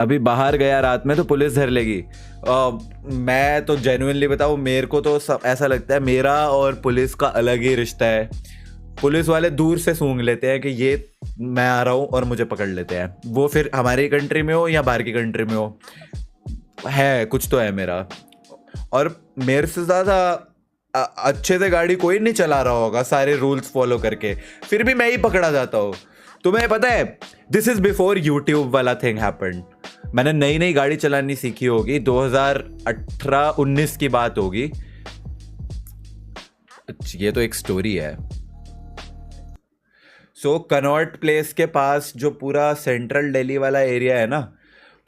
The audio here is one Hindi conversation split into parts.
अभी बाहर गया रात में तो पुलिस धर लेगी। मैं तो जेन्युइनली बताऊँ, मेरे को तो सब ऐसा लगता है मेरा और पुलिस का अलग ही रिश्ता है। पुलिस वाले दूर से सूंघ लेते हैं कि ये मैं आ रहा हूँ और मुझे पकड़ लेते हैं, वो फिर हमारी कंट्री में हो या बाहर की कंट्री में हो, है कुछ तो है मेरा। और मेरे से ज़्यादा अच्छे से गाड़ी कोई नहीं चला रहा होगा सारे रूल्स फॉलो करके, फिर भी मैं ही पकड़ा जाता हूँ। तुम्हें पता है, दिस इज बिफोर यूट्यूब वाला थिंग हैपेंड। मैंने नई नई गाड़ी चलानी सीखी होगी, 2018-19 की बात होगी। ये तो एक स्टोरी है। सो कनॉट प्लेस के पास जो पूरा सेंट्रल दिल्ली वाला एरिया है ना,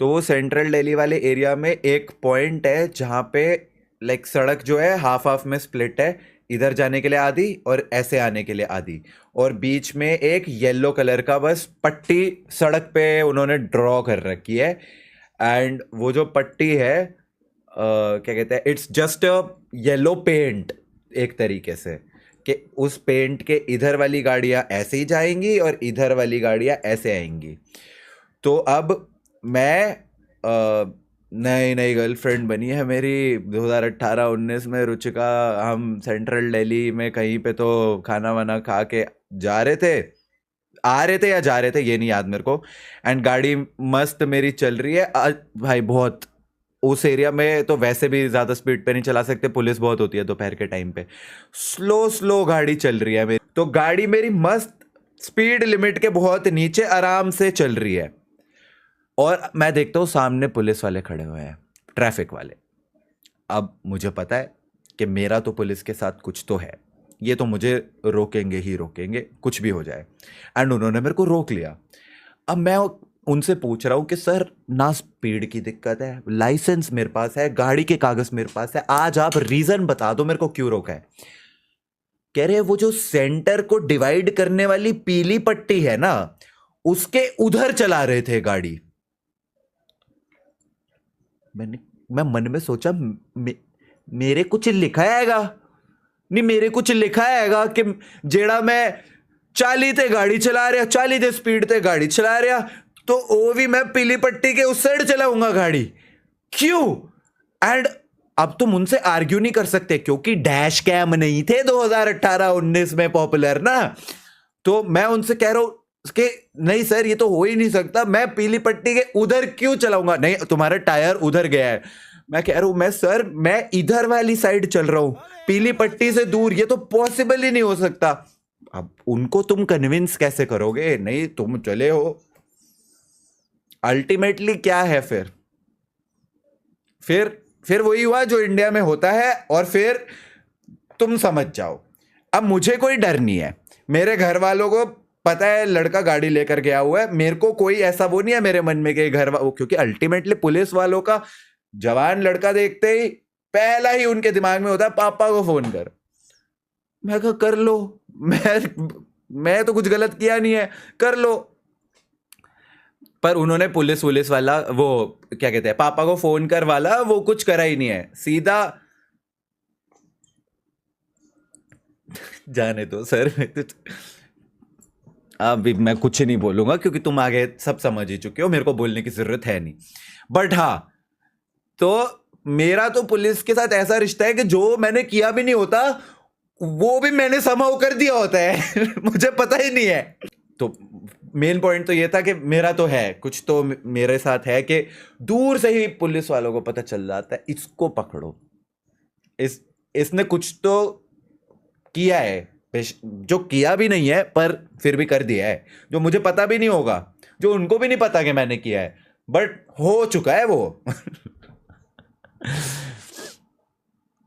तो वो सेंट्रल दिल्ली वाले एरिया में एक पॉइंट है जहाँ पे लाइक सड़क जो है हाफ हाफ में स्प्लिट है, इधर जाने के लिए आधी और ऐसे आने के लिए आधी, और बीच में एक येलो कलर का बस पट्टी सड़क पे उन्होंने ड्रॉ कर रखी है। एंड वो जो पट्टी है क्या कहते हैं, it's just a yellow paint एक तरीके से, कि उस पेंट के इधर वाली गाड़ियाँ ऐसे ही जाएंगी और इधर वाली गाड़ियाँ ऐसे आएंगी। तो अब मैं नई नई गर्लफ्रेंड बनी है मेरी 2018-19 में, रुचिका। हम सेंट्रल दिल्ली में कहीं पे तो खाना वाना खा के जा रहे थे, आ रहे थे या जा रहे थे ये नहीं याद मेरे को। एंड गाड़ी मस्त मेरी चल रही है। भाई बहुत, उस एरिया में तो वैसे भी ज़्यादा स्पीड पे नहीं चला सकते, पुलिस बहुत होती है दोपहर के टाइम पे। स्लो स्लो गाड़ी चल रही है मेरी, तो गाड़ी मेरी मस्त स्पीड लिमिट के बहुत नीचे आराम से चल रही है, और मैं देखता हूँ सामने पुलिस वाले खड़े हुए हैं, ट्रैफिक वाले। अब मुझे पता है कि मेरा तो पुलिस के साथ कुछ तो है, ये तो मुझे रोकेंगे ही रोकेंगे, कुछ भी हो जाए। एंड उन्होंने मेरे को रोक लिया। अब मैं उनसे पूछ रहा हूँ कि सर ना स्पीड की दिक्कत है, लाइसेंस मेरे पास है, गाड़ी के कागज मेरे पास है, आज आप रीजन बता दो मेरे को क्यों रोका है। कह रहे वो जो सेंटर को डिवाइड करने वाली पीली पट्टी है ना, उसके उधर चला रहे थे गाड़ी। मैं मन में सोचा मेरे कुछ लिखा हैगा नहीं, मेरे कुछ लिखा हैगा कि जेड़ा मैं 40 ते गाड़ी चला रहा, 40 ते स्पीड ते गाड़ी चला रहा, तो वो भी मैं पीली पट्टी के उस साइड चलाऊंगा गाड़ी, क्यों? एंड अब तुम उनसे आर्ग्यू नहीं कर सकते क्योंकि डैश कैम नहीं थे 2018-19 में पॉपुलर ना। तो मैं उनसे कह रहा हूं कि नहीं सर ये तो हो ही नहीं सकता, मैं पीली पट्टी के उधर क्यों चलाऊंगा? नहीं तुम्हारा टायर उधर गया है। मैं कह रहा हूं सर मैं इधर वाली साइड चल रहा हूं, पीली पट्टी से दूर, ये तो पॉसिबल ही नहीं हो सकता। अब उनको तुम कन्विंस कैसे करोगे? नहीं तुम चले हो। अल्टीमेटली क्या है फिर वही हुआ जो इंडिया में होता है, और फिर तुम समझ जाओ। अब मुझे कोई डर नहीं है, मेरे घर वालों को पता है लड़का गाड़ी लेकर गया हुआ है, मेरे को कोई ऐसा वो नहीं है मेरे मन में कि क्योंकि अल्टीमेटली पुलिस वालों का जवान लड़का देखते ही पहला ही उनके दिमाग में होता है पापा को फोन कर। मैं कहा कर लो, मैं तो कुछ गलत किया नहीं है, कर लो। पर उन्होंने पुलिस वाला वो क्या कहते हैं पापा को फोन कर वाला वो कुछ करा ही नहीं है, सीधा जाने दो सर। अभी मैं कुछ नहीं बोलूंगा क्योंकि तुम आगे सब समझ ही चुके हो, मेरे को बोलने की जरूरत है नहीं। बट हाँ, तो मेरा तो पुलिस के साथ ऐसा रिश्ता है कि जो मैंने किया भी नहीं होता वो भी मैंने समाव कर दिया होता है। मुझे पता ही नहीं है। तो मेन पॉइंट तो ये था कि मेरा तो है कुछ तो मेरे साथ है कि दूर से ही पुलिस वालों को पता चल जाता है इसको पकड़ो, इसने कुछ तो किया है, जो किया भी नहीं है पर फिर भी कर दिया है, जो मुझे पता भी नहीं होगा, जो उनको भी नहीं पता कि मैंने किया है, बट हो चुका है वो।